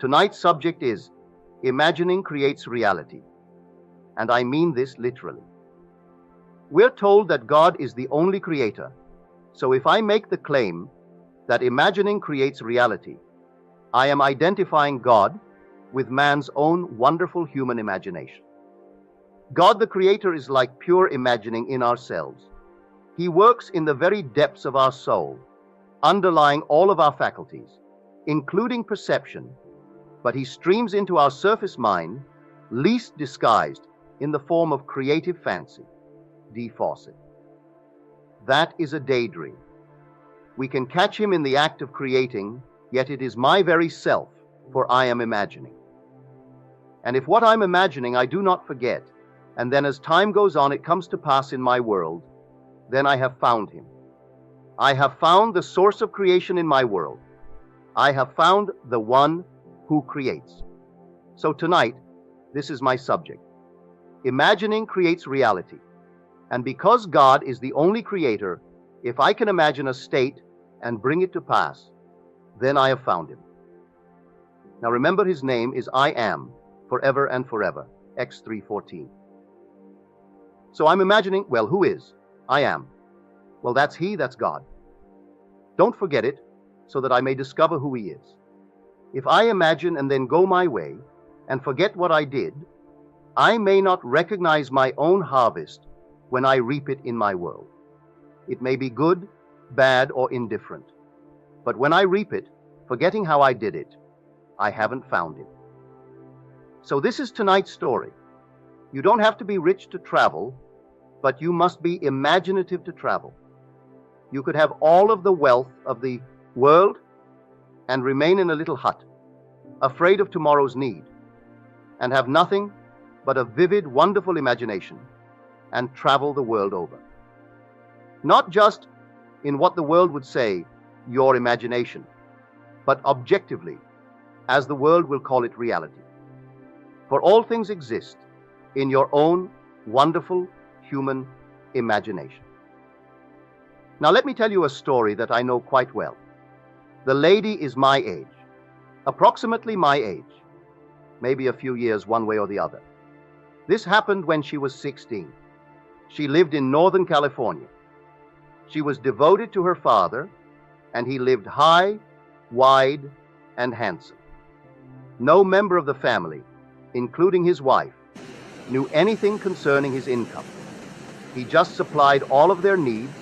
Tonight's subject is imagining creates reality. And I mean this literally. We're told that God is the only creator. So if I make the claim that imagining creates reality, I am identifying God with man's own wonderful human imagination. God the Creator is like pure imagining in ourselves. He works in the very depths of our soul, underlying all of our faculties, including perception, but He streams into our surface mind, least disguised in the form of creative fancy. D. Fawcett. That is a daydream. We can catch Him in the act of creating, yet it is my very self, for I am imagining. And if what I'm imagining I do not forget, and then as time goes on it comes to pass in my world, then I have found Him. I have found the source of creation in my world. I have found the one who creates. So tonight, this is my subject. Imagining creates reality. And because God is the only creator, if I can imagine a state and bring it to pass, then I have found Him. Now remember, His name is I Am, forever and forever. Acts 3:14. So I'm imagining, well, who is? I am. Well, that's He, that's God. Don't forget it, so that I may discover who He is. If I imagine and then go my way and forget what I did, I may not recognize my own harvest when I reap it in my world. It may be good, bad, or indifferent. But when I reap it, forgetting how I did it, I haven't found Him. So this is tonight's story. You don't have to be rich to travel, but you must be imaginative to travel. You could have all of the wealth of the world and remain in a little hut, afraid of tomorrow's need, and have nothing but a vivid, wonderful imagination, and travel the world over. Not just in what the world would say, your imagination, but objectively, as the world will call it, reality. For all things exist in your own wonderful human imagination. Now let me tell you a story that I know quite well. The lady is my age, approximately my age, maybe a few years one way or the other. This happened when she was 16. She lived in Northern California. She was devoted to her father, and he lived high, wide, and handsome. No member of the family, including his wife, knew anything concerning his income. He just supplied all of their needs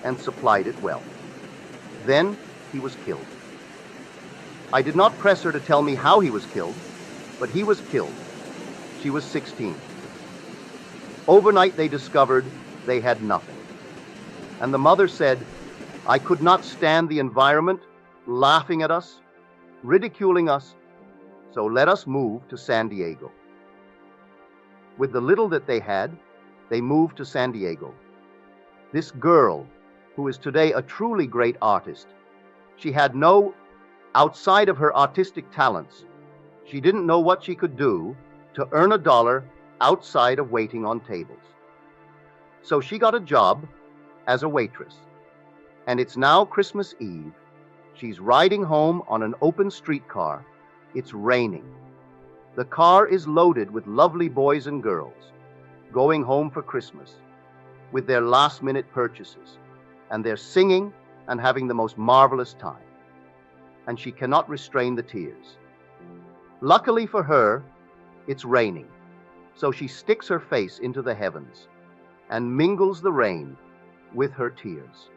and supplied it well. Then he was killed. I did not press her to tell me how he was killed, but he was killed. She was 16. Overnight they discovered they had nothing. And the mother said, I could not stand the environment laughing at us, ridiculing us, so let us move to San Diego. With the little that they had, they moved to San Diego. This girl, who is today a truly great artist, she had no, outside of her artistic talents, she didn't know what she could do to earn $1 outside of waiting on tables. So she got a job as a waitress. And it's now Christmas Eve. She's riding home on an open streetcar. It's raining. The car is loaded with lovely boys and girls going home for Christmas with their last-minute purchases, and they're singing and having the most marvelous time. And she cannot restrain the tears. Luckily for her, it's raining, so she sticks her face into the heavens and mingles the rain with her tears.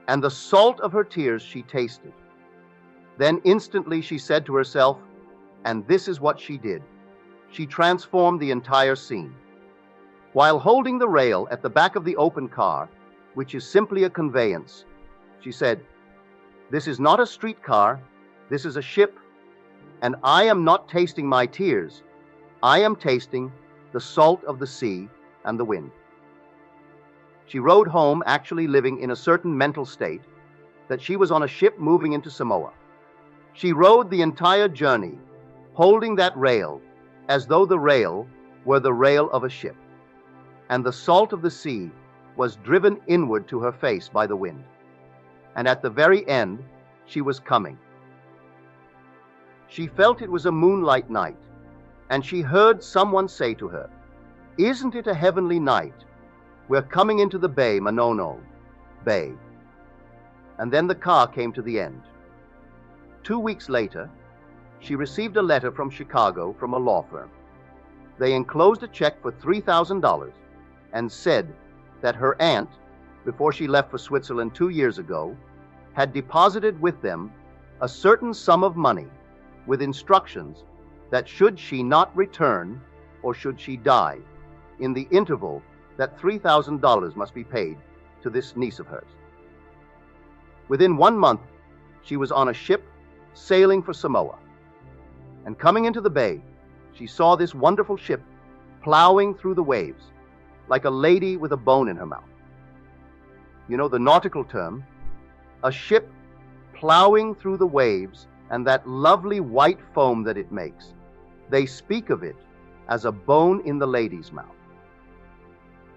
And the salt of her tears she tasted. Then instantly she said to herself, and this is what she did. She transformed the entire scene. While holding the rail at the back of the open car, which is simply a conveyance, she said, this is not a streetcar, this is a ship, and I am not tasting my tears. I am tasting the salt of the sea and the wind. She rode home actually living in a certain mental state that she was on a ship moving into Samoa. She rode the entire journey, holding that rail as though the rail were the rail of a ship, and the salt of the sea was driven inward to her face by the wind. And at the very end, she was coming. She felt it was a moonlight night, and she heard someone say to her, "Isn't it a heavenly night? We're coming into the bay, Manono, bay." And then the car came to the end. 2 weeks later, she received a letter from Chicago from a law firm. They enclosed a check for $3,000 and said that her aunt, before she left for Switzerland 2 years ago, had deposited with them a certain sum of money with instructions that should she not return or should she die, in the interval that $3,000 must be paid to this niece of hers. Within 1 month, she was on a ship sailing for Samoa. And coming into the bay, she saw this wonderful ship plowing through the waves like a lady with a bone in her mouth. You know the nautical term, a ship plowing through the waves and that lovely white foam that it makes. They speak of it as a bone in the lady's mouth.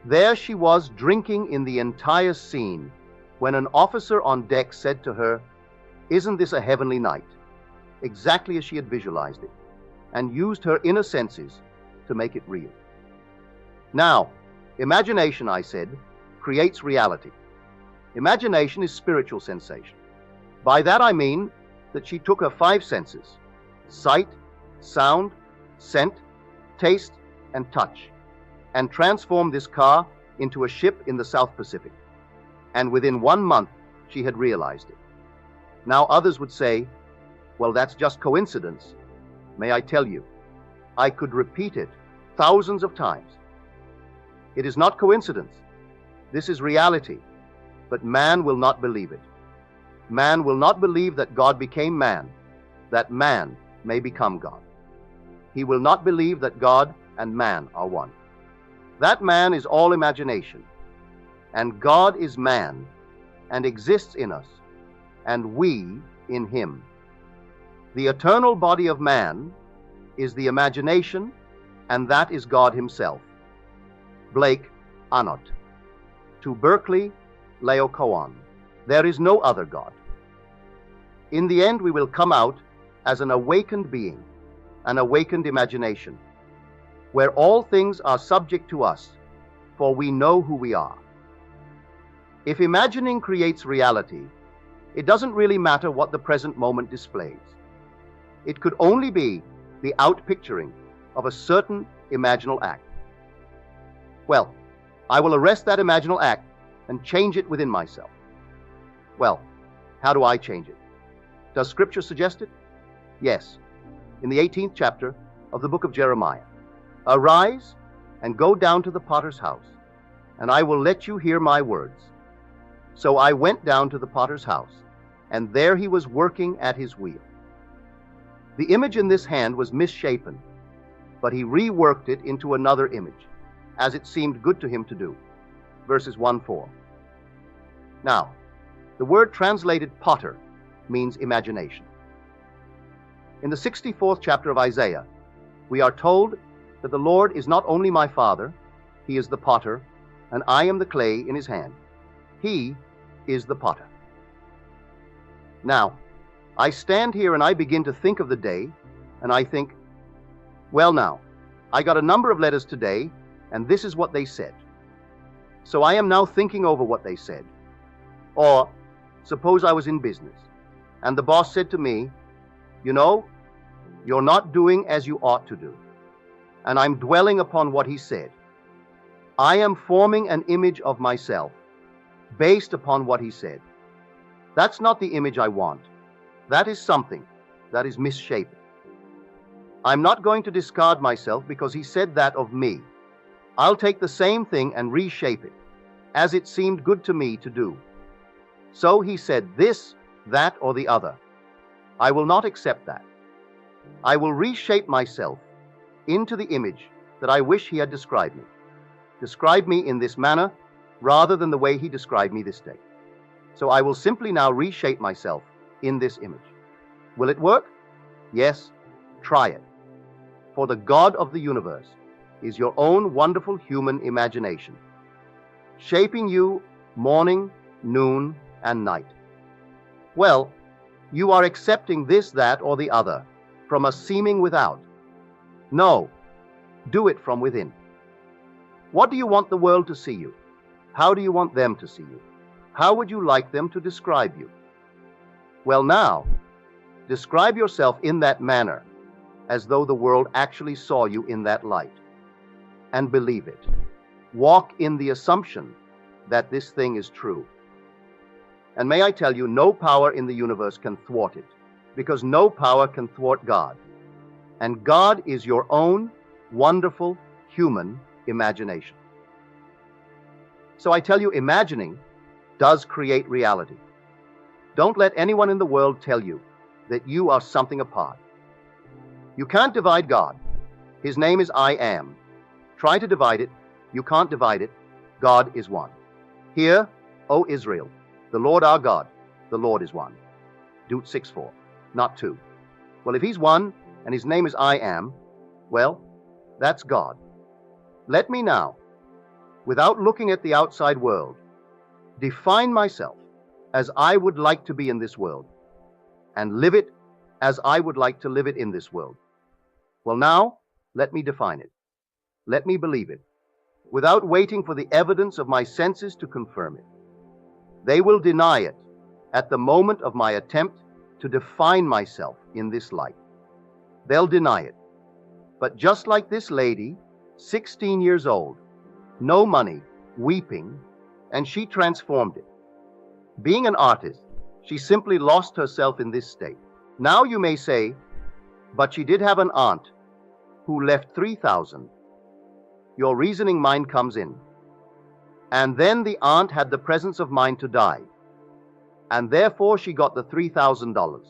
There she was drinking in the entire scene when an officer on deck said to her, "Isn't this a heavenly night?" Exactly as she had visualized it, and used her inner senses to make it real. Now, imagination, I said, creates reality. Imagination is spiritual sensation. By that I mean that she took her 5 senses, sight, sound, scent, taste, and touch, and transformed this car into a ship in the South Pacific. And within 1 month, she had realized it. Now others would say, "Well, that's just coincidence." May I tell you, I could repeat it thousands of times. It is not coincidence. This is reality, but man will not believe it. Man will not believe that God became man, that man may become God. He will not believe that God and man are one. That man is all imagination, and God is man and exists in us, and we in him. The eternal body of man is the imagination, and that is God himself. Blake, Anot. To Berkeley, Laocoon. There is no other God. In the end, we will come out as an awakened being, an awakened imagination, where all things are subject to us, for we know who we are. If imagining creates reality, it doesn't really matter what the present moment displays. It could only be the outpicturing of a certain imaginal act. Well, I will arrest that imaginal act and change it within myself. Well, how do I change it? Does Scripture suggest it? Yes, in the 18th chapter of the book of Jeremiah. "Arise and go down to the potter's house, and I will let you hear my words." So I went down to the potter's house, and there he was working at his wheel. The image in this hand was misshapen, but he reworked it into another image, as it seemed good to him to do. Verses 1-4. Now, the word translated potter means imagination. In the 64th chapter of Isaiah, we are told that the Lord is not only my Father, he is the potter, and I am the clay in his hand. He is the potter. Now, I stand here and I begin to think of the day, and I think, well now, I got a number of letters today, and this is what they said. So I am now thinking over what they said. Or, suppose I was in business, and the boss said to me, "You know, you're not doing as you ought to do." And I'm dwelling upon what he said. I am forming an image of myself based upon what he said. That's not the image I want. That is something that is misshapen. I'm not going to discard myself because he said that of me. I'll take the same thing and reshape it, as it seemed good to me to do. So he said this, that, or the other. I will not accept that. I will reshape myself into the image that I wish he had described me. Describe me in this manner rather than the way he described me this day. So I will simply now reshape myself in this image. Will it work? Yes, try it. For the God of the universe is your own wonderful human imagination, shaping you morning, noon, and night. Well, you are accepting this, that, or the other from a seeming without. No, do it from within. What do you want the world to see you? How do you want them to see you? How would you like them to describe you? Well, now, describe yourself in that manner, as though the world actually saw you in that light. And believe it. Walk in the assumption that this thing is true. And may I tell you, no power in the universe can thwart it, because no power can thwart God. And God is your own wonderful human imagination. So I tell you, imagining does create reality. Don't let anyone in the world tell you that you are something apart. You can't divide God. His name is I Am. Try to divide it. You can't divide it. God is one. Hear, O Israel, the Lord our God, the Lord is one. Deuteronomy 6:4, not 2. Well, if he's one and his name is I Am, well, that's God. Let me now, without looking at the outside world, define myself as I would like to be in this world, and live it as I would like to live it in this world. Well, now, let me define it. Let me believe it, without waiting for the evidence of my senses to confirm it. They will deny it at the moment of my attempt to define myself in this light. They'll deny it. But just like this lady, 16 years old, no money, weeping, and she transformed it. Being an artist, she simply lost herself in this state. Now you may say, but she did have an aunt who left 3,000. Your reasoning mind comes in. And then the aunt had the presence of mind to die. And therefore she got the $3,000.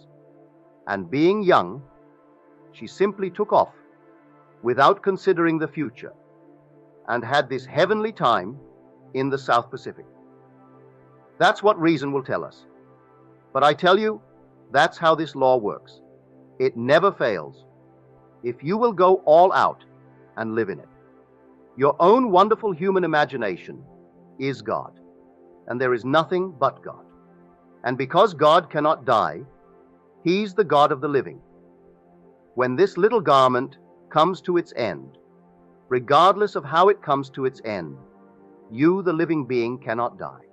And being young, she simply took off without considering the future and had this heavenly time in the South Pacific. That's what reason will tell us. But I tell you, that's how this law works. It never fails. If you will go all out and live in it. Your own wonderful human imagination is God, and there is nothing but God. And because God cannot die, He's the God of the living. When this little garment comes to its end, regardless of how it comes to its end, you, the living being, cannot die.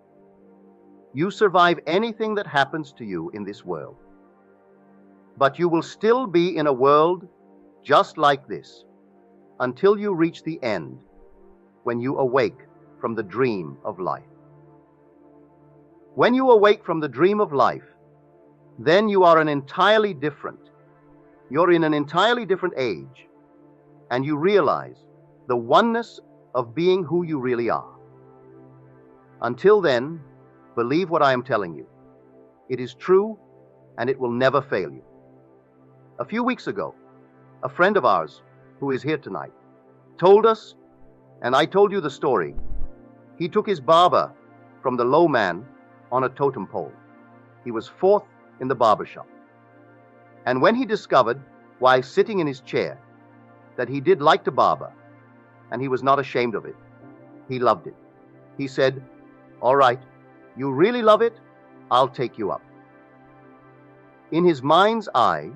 You survive anything that happens to you in this world. But you will still be in a world just like this until you reach the end, when you awake from the dream of life. When you awake from the dream of life, then you are you're in an entirely different age, and you realize the oneness of being who you really are. Until then, believe what I am telling you. It is true, and it will never fail you. A few weeks ago, a friend of ours, who is here tonight, told us, and I told you the story. He took his barber from the low man on a totem pole. He was fourth in the barber shop. And when he discovered, while sitting in his chair, that he did like to barber, and he was not ashamed of it, he loved it. He said, "All right, you really love it? I'll take you up." In his mind's eye,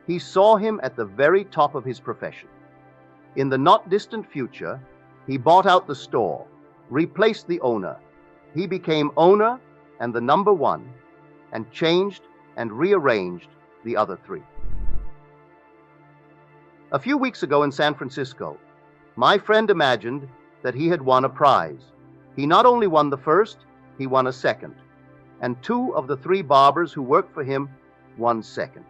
he saw him at the very top of his profession. In the not distant future, he bought out the store, replaced the owner. He became owner and the number one, and changed and rearranged the other three. A few weeks ago in San Francisco, my friend imagined that he had won a prize. He not only won the first, he won a second, and 2 of the 3 barbers who worked for him won second.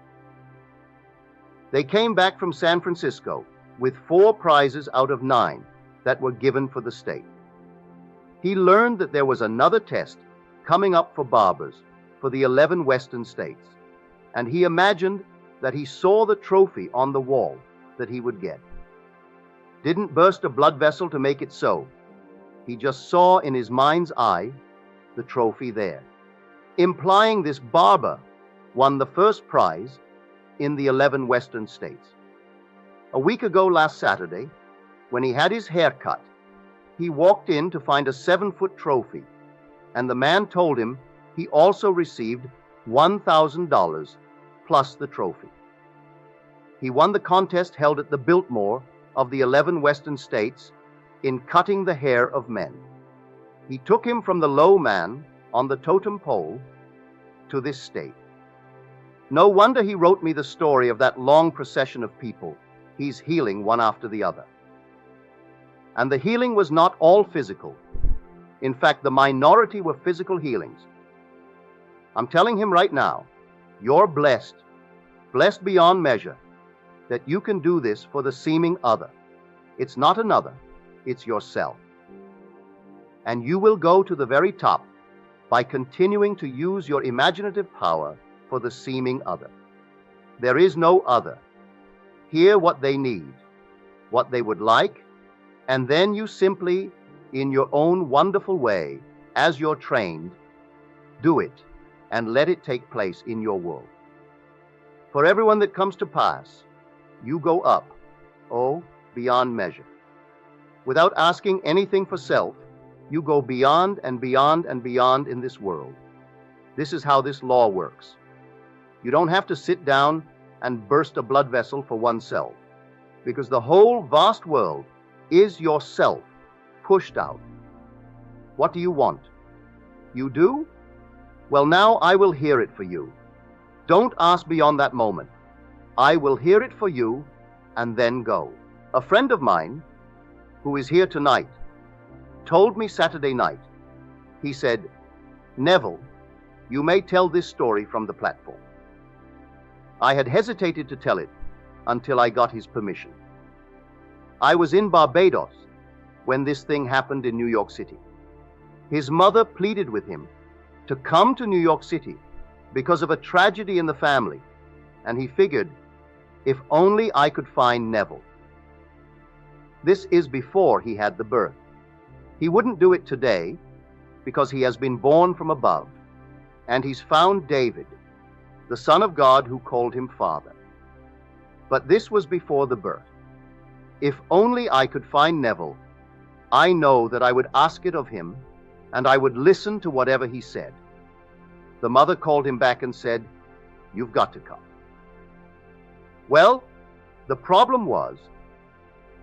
They came back from San Francisco with 4 prizes out of 9 that were given for the state. He learned that there was another test coming up for barbers for the 11 western states, and he imagined that he saw the trophy on the wall that he would get. Didn't burst a blood vessel to make it so. He just saw in his mind's eye the trophy there, implying this barber won the first prize in the 11 western states. A week ago last Saturday, when he had his hair cut, he walked in to find a 7-foot trophy, and the man told him he also received $1,000 plus the trophy. He won the contest held at the Biltmore of the 11 Western states in cutting the hair of men. He took him from the low man on the totem pole to this state. No wonder he wrote me the story of that long procession of people he's healing one after the other. And the healing was not all physical. In fact, the minority were physical healings. I'm telling him right now, you're blessed beyond measure, that you can do this for the seeming other. It's not another, it's yourself. And you will go to the very top by continuing to use your imaginative power for the seeming other. There is no other. Hear what they need, what they would like, and then you simply, in your own wonderful way, as you're trained, do it and let it take place in your world. For everyone that comes to pass, you go up, oh, beyond measure. Without asking anything for self, you go beyond and beyond and beyond in this world. This is how this law works. You don't have to sit down and burst a blood vessel for oneself, because the whole vast world is yourself pushed out. What do you want? You do? Well, now I will hear it for you. Don't ask beyond that moment. I will hear it for you and then go. A friend of mine, who is here tonight, told me Saturday night. He said, "Neville, you may tell this story from the platform." I had hesitated to tell it until I got his permission. I was in Barbados when this thing happened in New York City. His mother pleaded with him to come to New York City because of a tragedy in the family, and he figured, if only I could find Neville. This is before he had the birth. He wouldn't do it today because he has been born from above, and he's found David, the Son of God, who called him Father. But this was before the birth. If only I could find Neville, I know that I would ask it of him, and I would listen to whatever he said. The mother called him back and said, "You've got to come." Well, the problem was,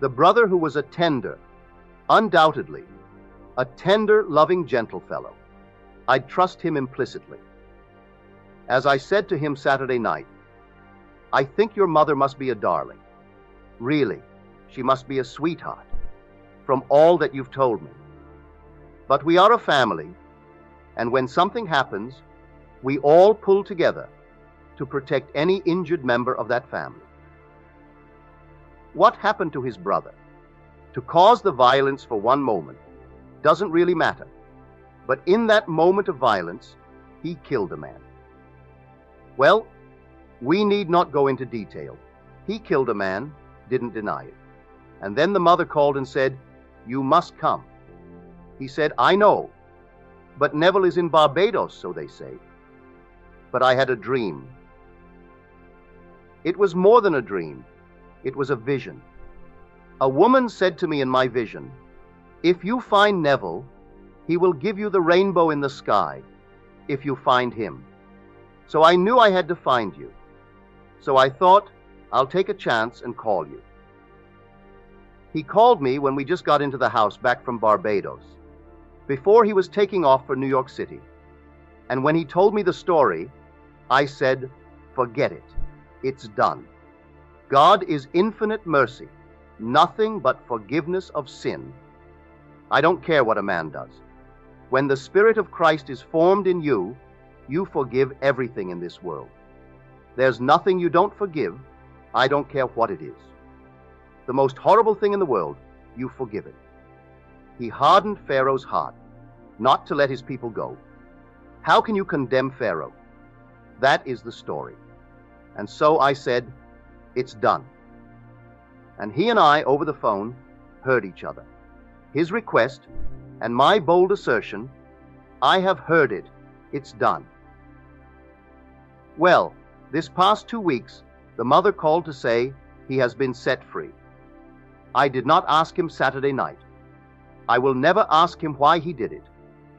the brother, who was a tender, undoubtedly, a tender, loving, gentle fellow, I'd trust him implicitly. As I said to him Saturday night, "I think your mother must be a darling. Really, she must be a sweetheart, from all that you've told me. But we are a family, and when something happens, we all pull together to protect any injured member of that family." What happened to his brother? To cause the violence for one moment doesn't really matter. But in that moment of violence, he killed a man. Well, we need not go into detail. He killed a man, didn't deny it. And then the mother called and said, "You must come." He said, "I know, but Neville is in Barbados, so they say." But I had a dream. It was more than a dream. It was a vision. A woman said to me in my vision, "If you find Neville, he will give you the rainbow in the sky, if you find him." So I knew I had to find you. So I thought, I'll take a chance and call you. He called me when we just got into the house back from Barbados, before he was taking off for New York City. And when he told me the story, I said, "Forget it. It's done. God is infinite mercy, nothing but forgiveness of sin. I don't care what a man does. When the Spirit of Christ is formed in you, you forgive everything in this world. There's nothing you don't forgive. I don't care what it is. The most horrible thing in the world, you forgive it." He hardened Pharaoh's heart, not to let his people go. How can you condemn Pharaoh? That is the story. And so I said, "It's done." And he and I, over the phone, heard each other. His request and my bold assertion, "I have heard it. It's done." Well, this past 2 weeks, the mother called to say he has been set free. I did not ask him Saturday night. I will never ask him why he did it,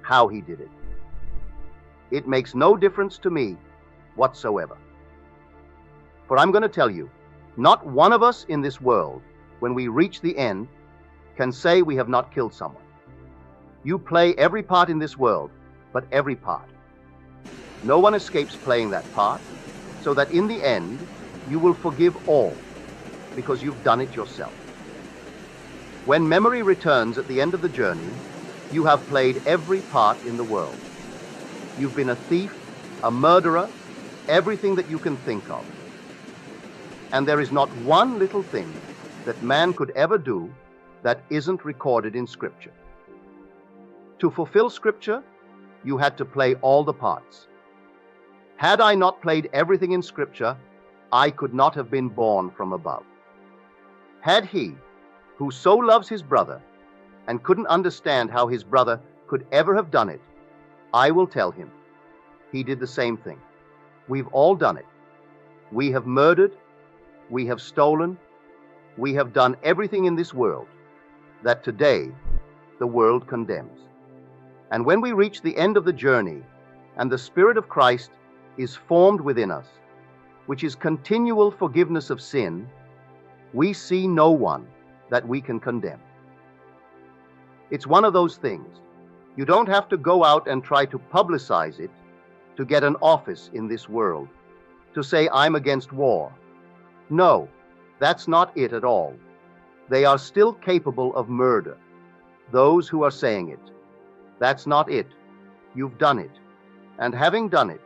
how he did it. It makes no difference to me whatsoever. For I'm going to tell you, Not one of us in this world, when we reach the end, can say we have not killed someone. You play every part in this world, but every part. No one escapes playing that part, so that in the end, you will forgive all, because you've done it yourself. When memory returns at the end of the journey, you have played every part in the world. You've been a thief, a murderer, everything that you can think of. And there is not one little thing that man could ever do that isn't recorded in Scripture. To fulfill Scripture, you had to play all the parts. Had I not played everything in Scripture, I could not have been born from above. Had he, who so loves his brother and couldn't understand how his brother could ever have done it, I will tell him, he did the same thing. We've all done it. We have murdered, we have stolen, we have done everything in this world that today the world condemns. And when we reach the end of the journey and the Spirit of Christ is formed within us, which is continual forgiveness of sin, we see no one that we can condemn. It's one of those things. You don't have to go out and try to publicize it to get an office in this world, to say I'm against war. No, that's not it at all. They are still capable of murder, those who are saying it. That's not it. You've done it. And having done it,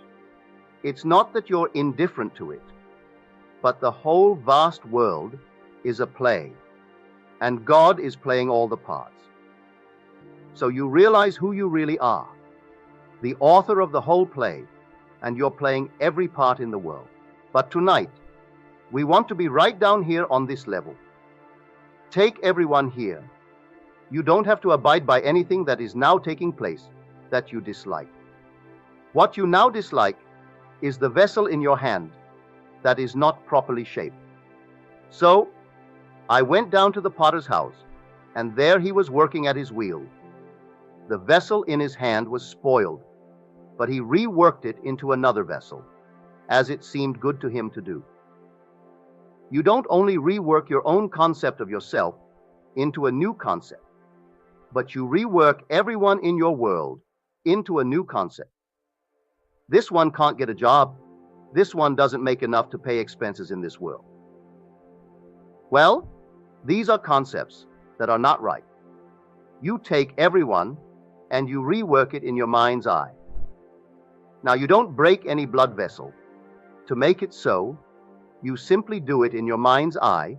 it's not that you're indifferent to it, but the whole vast world is a play, and God is playing all the parts. So you realize who you really are, the author of the whole play, and you're playing every part in the world. But tonight, we want to be right down here on this level. Take everyone here. You don't have to abide by anything that is now taking place that you dislike. What you now dislike is the vessel in your hand that is not properly shaped. So, I went down to the potter's house, and there he was working at his wheel. The vessel in his hand was spoiled, but he reworked it into another vessel, as it seemed good to him to do. You don't only rework your own concept of yourself into a new concept, but you rework everyone in your world into a new concept. This one can't get a job. This one doesn't make enough to pay expenses in this world. Well, these are concepts that are not right. You take everyone and you rework it in your mind's eye. Now, you don't break any blood vessel. To make it so, you simply do it in your mind's eye,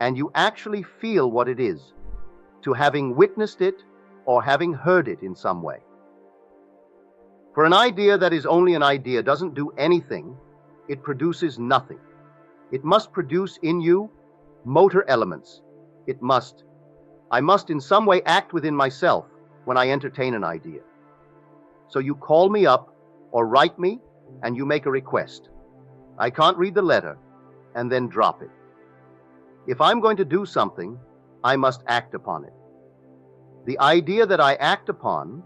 and you actually feel what it is, to having witnessed it or having heard it in some way. For an idea that is only an idea doesn't do anything, it produces nothing. It must produce in you motor elements. I must in some way act within myself when I entertain an idea. So you call me up or write me and you make a request. I can't read the letter and then drop it. If I'm going to do something, I must act upon it. The idea that I act upon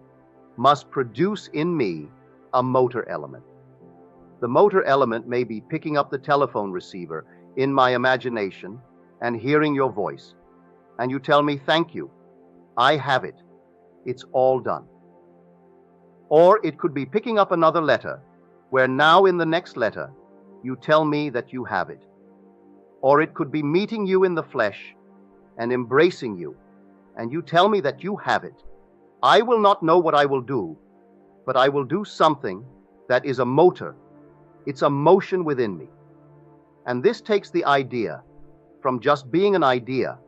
must produce in me a motor element. The motor element may be picking up the telephone receiver in my imagination and hearing your voice, and you tell me, thank you, I have it, it's all done. Or it could be picking up another letter, where now in the next letter, you tell me that you have it. Or it could be meeting you in the flesh and embracing you, and you tell me that you have it. I will not know what I will do, but I will do something that is a motor. It's a motion within me. And this takes the idea from just being an idea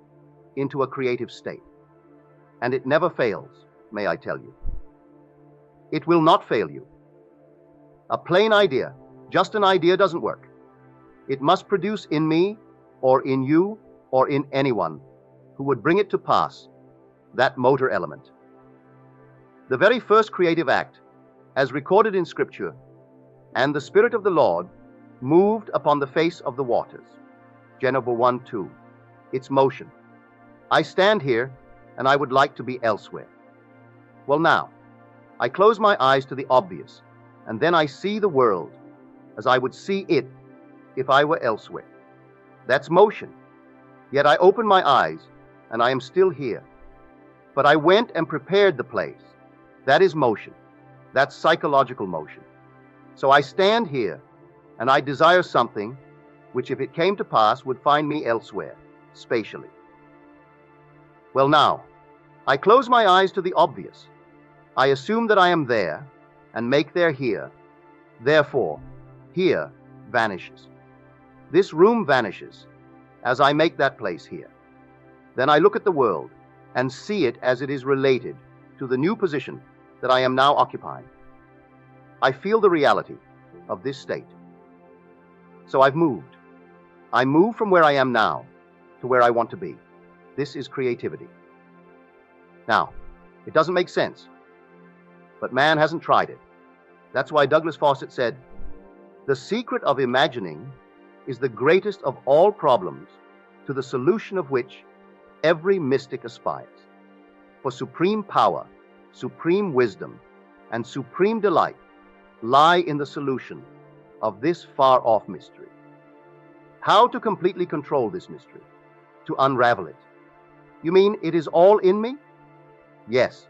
into a creative state. And it never fails, may I tell you. It will not fail you. A plain idea, just an idea, doesn't work. It must produce in me, or in you, or in anyone who would bring it to pass, that motor element. The very first creative act, as recorded in Scripture, and the Spirit of the Lord moved upon the face of the waters. Genesis 1:2. It's motion. I stand here, and I would like to be elsewhere. Well, now, I close my eyes to the obvious, and then I see the world as I would see it if I were elsewhere. That's motion. Yet I open my eyes, and I am still here. But I went and prepared the place. That is motion. That's psychological motion. So I stand here, and I desire something which, if it came to pass, would find me elsewhere, spatially. Well, now, I close my eyes to the obvious. I assume that I am there, and make there here. Therefore, here vanishes. This room vanishes as I make that place here. Then I look at the world and see it as it is related to the new position that I am now occupying. I feel the reality of this state. So I've moved. I move from where I am now to where I want to be. This is creativity. Now, it doesn't make sense, but man hasn't tried it. That's why Douglas Fawcett said, "The secret of imagining is the greatest of all problems, to the solution of which every mystic aspires. For supreme power, supreme wisdom, and supreme delight lie in the solution of this far-off mystery." How to completely control this mystery? To unravel it. You mean it is all in me? Yes,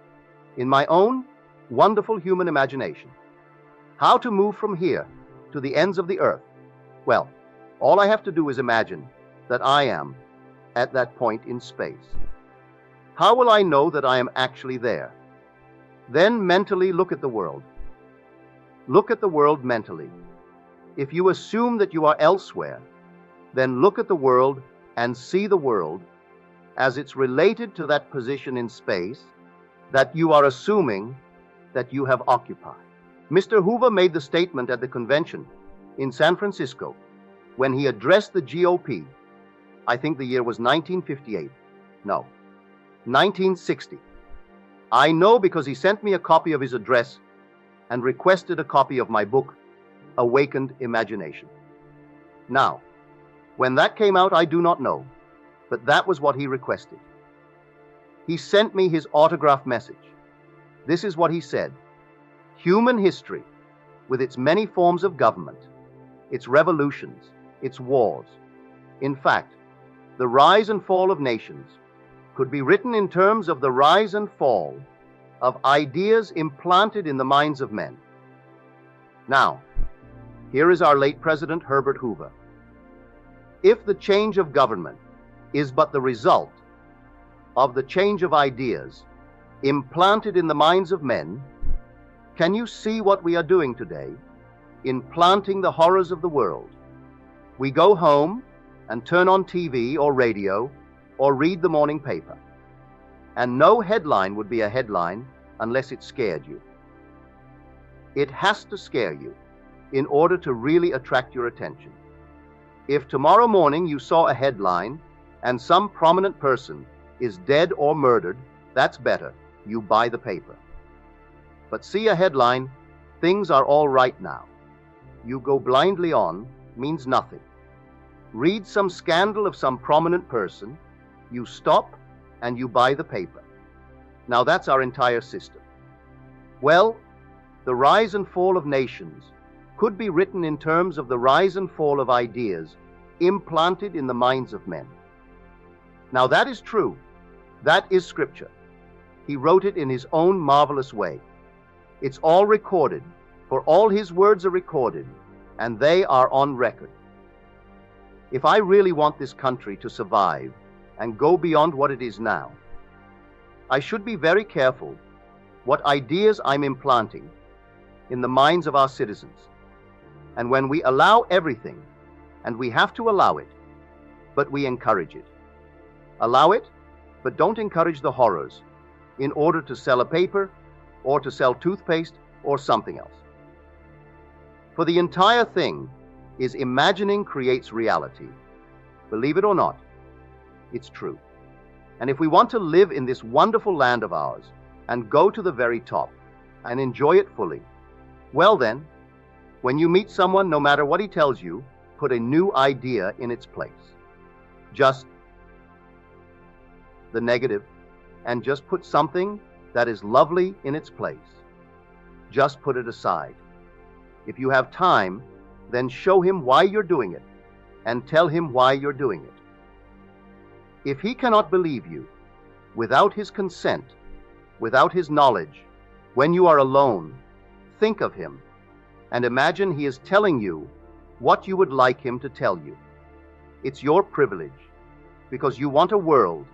in my own wonderful human imagination. How to move from here to the ends of the earth? Well, all I have to do is imagine that I am at that point in space. How will I know that I am actually there? Then mentally look at the world. Look at the world mentally. If you assume that you are elsewhere, then look at the world and see the world as it's related to that position in space that you are assuming that you have occupied. Mr. Hoover made the statement at the convention in San Francisco when he addressed the GOP. I think the year was 1958. No, 1960. I know because he sent me a copy of his address and requested a copy of my book, Awakened Imagination. Now, when that came out, I do not know, but that was what he requested. He sent me his autograph message. This is what he said: "Human history, with its many forms of government, its revolutions, its wars, in fact, the rise and fall of nations, could be written in terms of the rise and fall of ideas implanted in the minds of men." Now, here is our late President Herbert Hoover. If the change of government is but the result of the change of ideas implanted in the minds of men, can you see what we are doing today in planting the horrors of the world? We go home and turn on TV or radio or read the morning paper, and no headline would be a headline unless it scared you. It has to scare you in order to really attract your attention. If tomorrow morning you saw a headline and some prominent person is dead or murdered, that's better. You buy the paper. But see a headline, "Things are all right now." You go blindly on, means nothing. Read some scandal of some prominent person, you stop and you buy the paper. Now that's our entire system. Well, the rise and fall of nations could be written in terms of the rise and fall of ideas implanted in the minds of men. Now that is true. That is Scripture. He wrote it in his own marvelous way. It's all recorded, for all his words are recorded, and they are on record. If I really want this country to survive and go beyond what it is now, I should be very careful what ideas I'm implanting in the minds of our citizens. And when we allow everything, and we have to allow it, but we encourage it. Allow it, but don't encourage the horrors in order to sell a paper or to sell toothpaste or something else. For the entire thing is imagining creates reality. Believe it or not, it's true. And if we want to live in this wonderful land of ours and go to the very top and enjoy it fully, well then, when you meet someone, no matter what he tells you, put a new idea in its place. Just the negative, and just put something that is lovely in its place. Just put it aside. If you have time, then show him why you're doing it, and tell him why you're doing it. If he cannot believe you, without his consent, without his knowledge, when you are alone, think of him and imagine he is telling you what you would like him to tell you. It's your privilege, because you want a world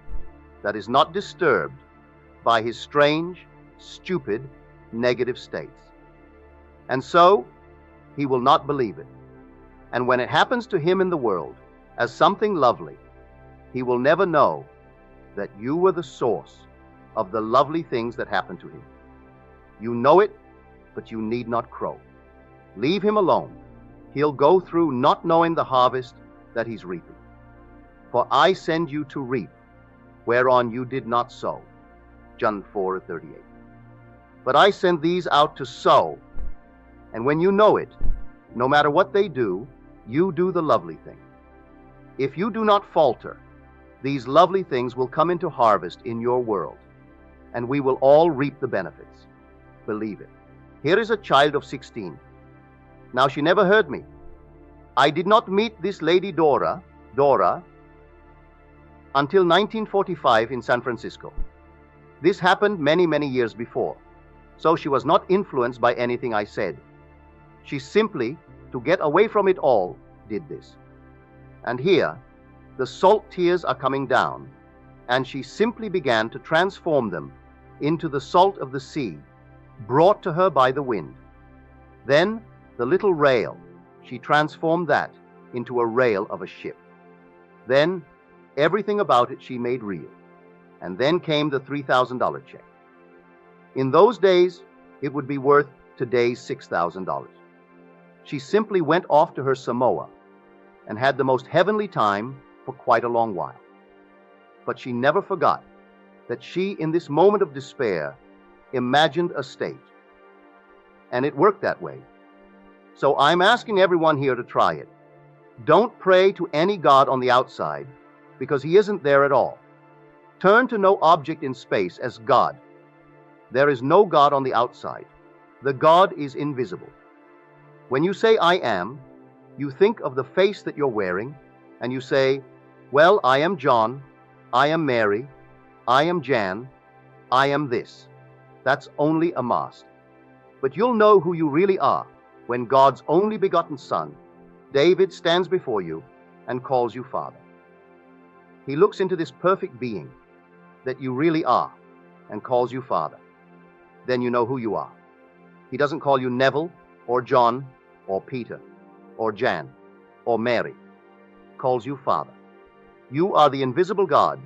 that is not disturbed by his strange, stupid, negative states. And so, he will not believe it. And when it happens to him in the world as something lovely, he will never know that you were the source of the lovely things that happened to him. You know it, but you need not crow. Leave him alone. He'll go through not knowing the harvest that he's reaping. For I send you to reap whereon you did not sow. John 4:38. But I send these out to sow, and when you know it, no matter what they do, you do the lovely thing. If you do not falter, these lovely things will come into harvest in your world, and we will all reap the benefits. Believe it. Here is a child of 16. Now, she never heard me. I did not meet this lady Dora, until 1945 in San Francisco. This happened many, many years before, so she was not influenced by anything I said. She simply, to get away from it all, did this. And here, the salt tears are coming down, and she simply began to transform them into the salt of the sea, brought to her by the wind. Then, the little rail, she transformed that into a rail of a ship. Then, everything about it she made real. And then came the $3,000 check. In those days, it would be worth today's $6,000. She simply went off to her Samoa and had the most heavenly time for quite a long while. But she never forgot that she, in this moment of despair, imagined a state. And it worked that way. So I'm asking everyone here to try it. Don't pray to any God on the outside, because he isn't there at all. Turn to no object in space as God. There is no God on the outside. The God is invisible. When you say I am, you think of the face that you're wearing, and you say, well, I am John, I am Mary, I am Jan, I am this. That's only a mask. But you'll know who you really are when God's only begotten Son, David, stands before you and calls you Father. He looks into this perfect being that you really are and calls you Father. Then you know who you are. He doesn't call you Neville or John or Peter or Jan or Mary. He calls you Father. You are the invisible God,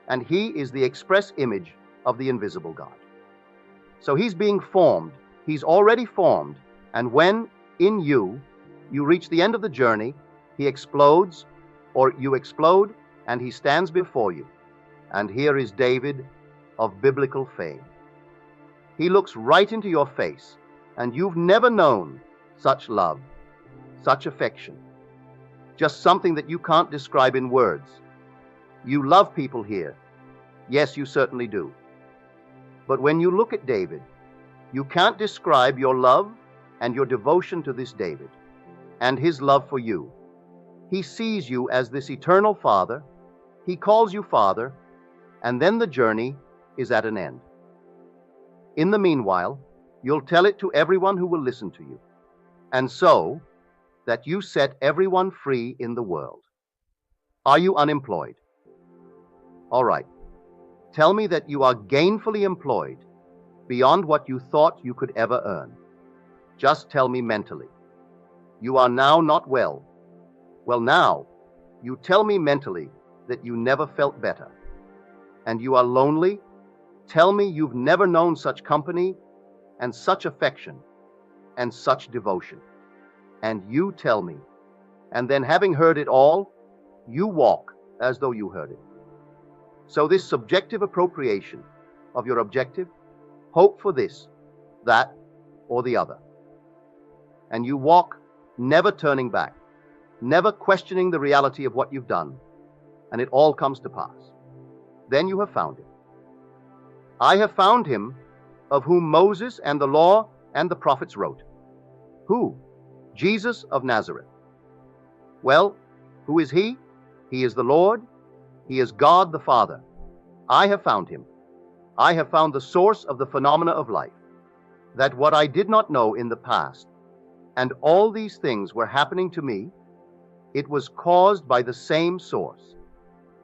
and he is the express image of the invisible God. So he's being formed. He's already formed, and when, in you, you reach the end of the journey, he explodes, or you explode, and he stands before you. And here is David of biblical fame. He looks right into your face, and you've never known such love, such affection, just something that you can't describe in words. You love people here. Yes, you certainly do. But when you look at David, you can't describe your love and your devotion to this David and his love for you. He sees you as this eternal Father. He calls you Father, and then the journey is at an end. In the meanwhile, you'll tell it to everyone who will listen to you, and so that you set everyone free in the world. Are you unemployed? All right. Tell me that you are gainfully employed beyond what you thought you could ever earn. Just tell me mentally. You are now not well. Well, now, you tell me mentally that you never felt better. And you are lonely. Tell me you've never known such company and such affection and such devotion. And you tell me. And then, having heard it all, you walk as though you heard it. So this subjective appropriation of your objective, hope for this, that, or the other. And you walk, never turning back, never questioning the reality of what you've done, and it all comes to pass. Then you have found him. I have found him of whom Moses and the law and the prophets wrote. Who? Jesus of Nazareth. Well, Who is he? He is the Lord. He is God the Father. I have found him. I have found the source of the phenomena of life, that what I did not know in the past, and all these things were happening to me, it was caused by the same source.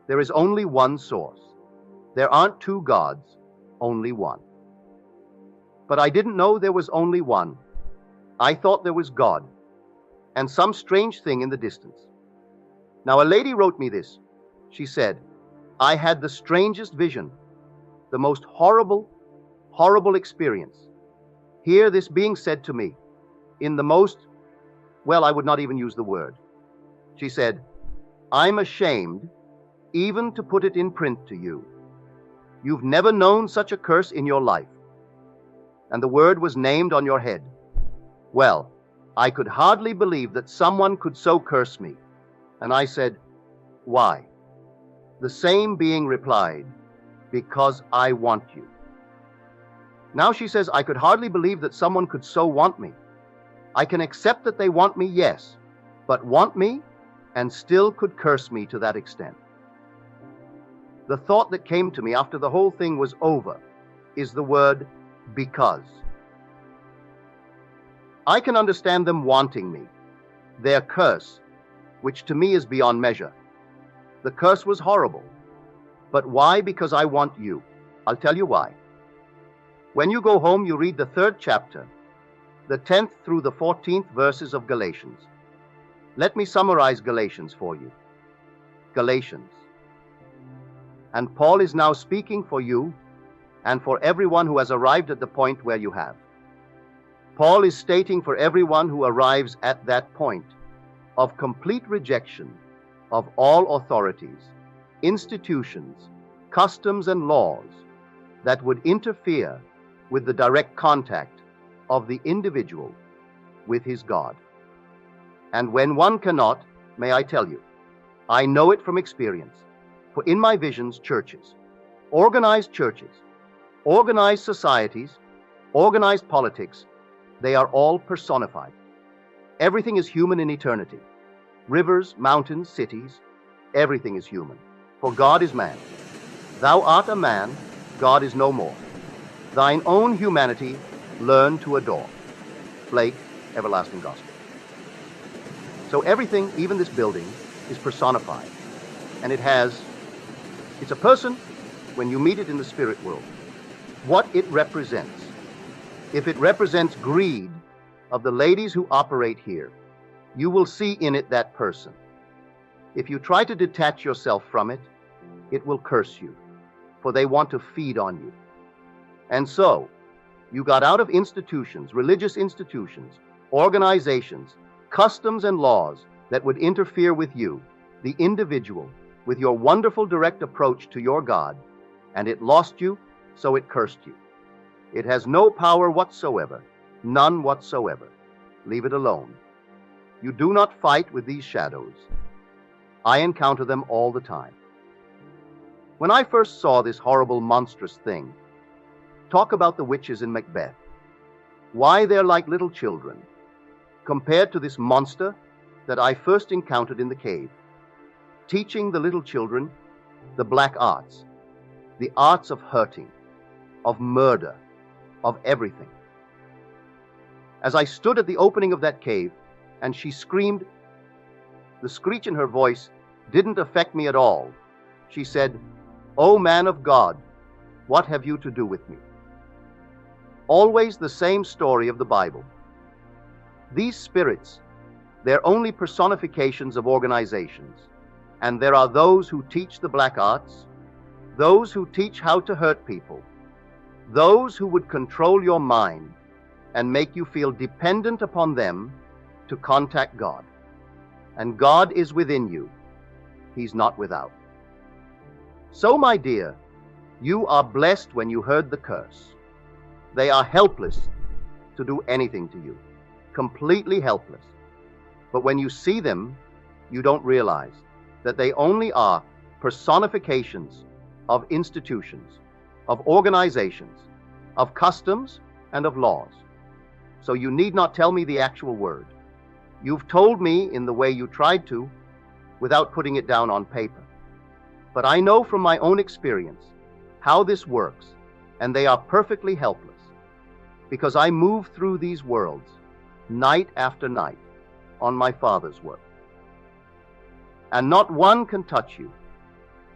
There is only one source. There aren't two gods, only one. But I didn't know there was only one. I thought there was God, and some strange thing in the distance. Now a lady wrote me this. She said, I had the strangest vision, the most horrible experience. Hear this being said to me in the most, well, I would not even use the word. She said, I'm ashamed even to put it in print to you. You've never known such a curse in your life. And the word was named on your head. Well, I could hardly believe that someone could so curse me. And I said, why? The same being replied, because I want you. Now she says, I could hardly believe that someone could so want me. I can accept that they want me, yes, but want me and still could curse me to that extent. The thought that came to me after the whole thing was over is the word because. I can understand them wanting me, their curse, which to me is beyond measure. The curse was horrible. But why? Because I want you. I'll tell you why. When you go home, you read the 3rd chapter, the 10th through the 14th verses of Galatians. Let me summarize Galatians for you. Galatians. And Paul is now speaking for you and for everyone who has arrived at the point where you have. Paul is stating for everyone who arrives at that point of complete rejection of all authorities, institutions, customs, and laws that would interfere with the direct contact of the individual with his God. And when one cannot, may I tell you, I know it from experience, for in my visions, churches, organized societies, organized politics, they are all personified. Everything is human in eternity. Rivers, mountains, cities, everything is human. For God is man. Thou art a man, God is no more. Thine own humanity learn to adore. Blake, Everlasting Gospel. So everything, even this building, is personified. And it's a person when you meet it in the spirit world. What it represents. If it represents greed of the ladies who operate here, you will see in it that person. If you try to detach yourself from it, it will curse you, for they want to feed on you. And so, you got out of institutions, religious institutions, organizations, customs and laws that would interfere with you, the individual, with your wonderful direct approach to your God, and it lost you, so it cursed you. It has no power whatsoever, none whatsoever. Leave it alone. You do not fight with these shadows. I encounter them all the time. When I first saw this horrible, monstrous thing, talk about the witches in Macbeth, why they're like little children, compared to this monster that I first encountered in the cave, teaching the little children the black arts, the arts of hurting, of murder, of everything. As I stood at the opening of that cave, and she screamed, the screech in her voice didn't affect me at all. She said, "O man of God, what have you to do with me?" Always the same story of the Bible. These spirits, they're only personifications of organizations, and there are those who teach the black arts, those who teach how to hurt people, those who would control your mind and make you feel dependent upon them to contact God. And God is within you. He's not without. So, my dear, you are blessed when you heard the curse. They are helpless to do anything to you, completely helpless. But when you see them, you don't realize that they only are personifications of institutions, of organizations, of customs, and of laws. So you need not tell me the actual word. You've told me in the way you tried to, without putting it down on paper. But I know from my own experience how this works, and they are perfectly helpless, because I move through these worlds night after night on my Father's work. And not one can touch you.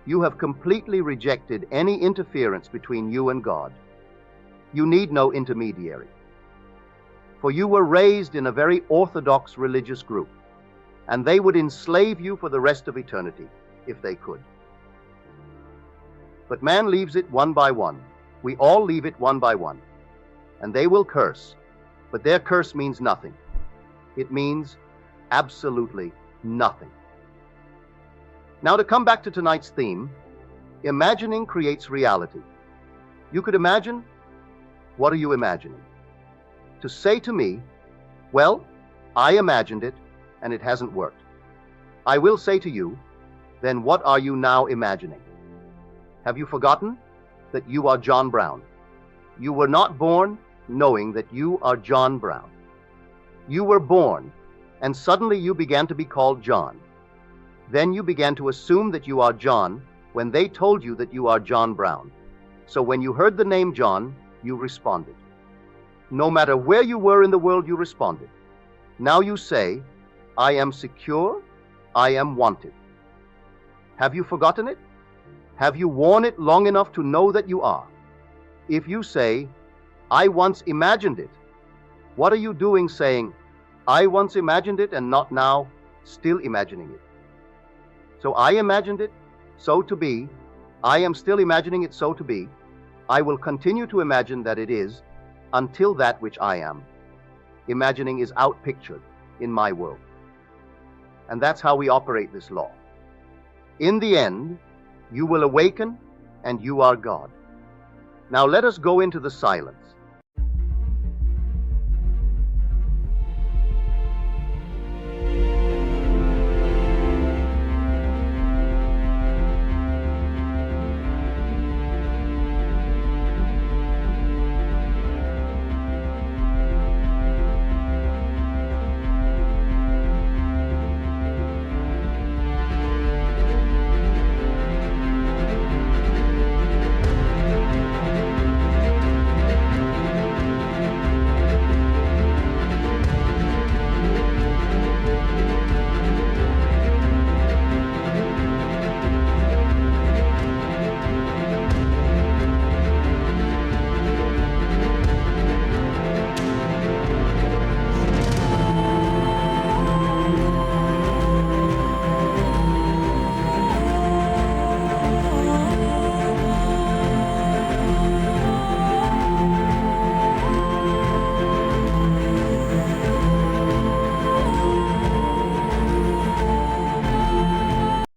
You have completely rejected any interference between you and God. You need no intermediary. For you were raised in a very orthodox religious group, and they would enslave you for the rest of eternity, if they could. But man leaves it one by one. We all leave it one by one. And they will curse, but their curse means nothing. It means absolutely nothing. Now, to come back to tonight's theme, imagining creates reality. You could imagine. What are you imagining? To say to me, well, I imagined it, and it hasn't worked. I will say to you, then what are you now imagining? Have you forgotten that you are John Brown? You were not born knowing that you are John Brown. You were born, and suddenly you began to be called John. Then you began to assume that you are John when they told you that you are John Brown. So when you heard the name John, you responded. No matter where you were in the world, you responded. Now you say, I am secure, I am wanted. Have you forgotten it? Have you worn it long enough to know that you are? If you say, I once imagined it, what are you doing saying, I once imagined it and not now, still imagining it? So I imagined it so to be. I am still imagining it so to be. I will continue to imagine that it is until that which I am. Imagining is outpictured in my world. And that's how we operate this law. In the end, you will awaken and you are God. Now let us go into the silence